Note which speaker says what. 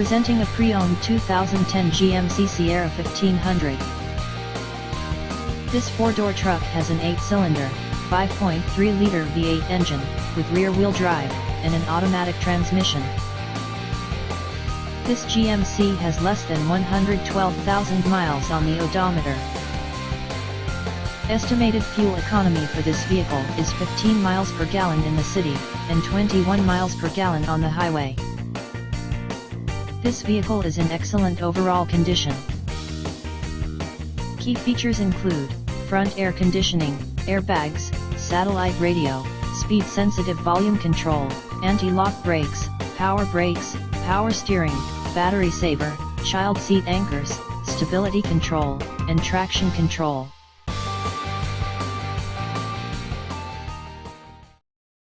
Speaker 1: Presenting a pre-owned 2010 GMC Sierra 1500. This four-door truck has an 8-cylinder, 5.3-liter V8 engine, with rear-wheel drive, and an automatic transmission. This GMC has less than 112,000 miles on the odometer. Estimated fuel economy for this vehicle is 15 miles per gallon in the city, and 21 miles per gallon on the highway. This vehicle is in excellent overall condition. Key features include front air conditioning, airbags, satellite radio, speed-sensitive volume control, anti-lock brakes, power brakes, power steering, battery saver, child seat anchors, stability control, and traction control.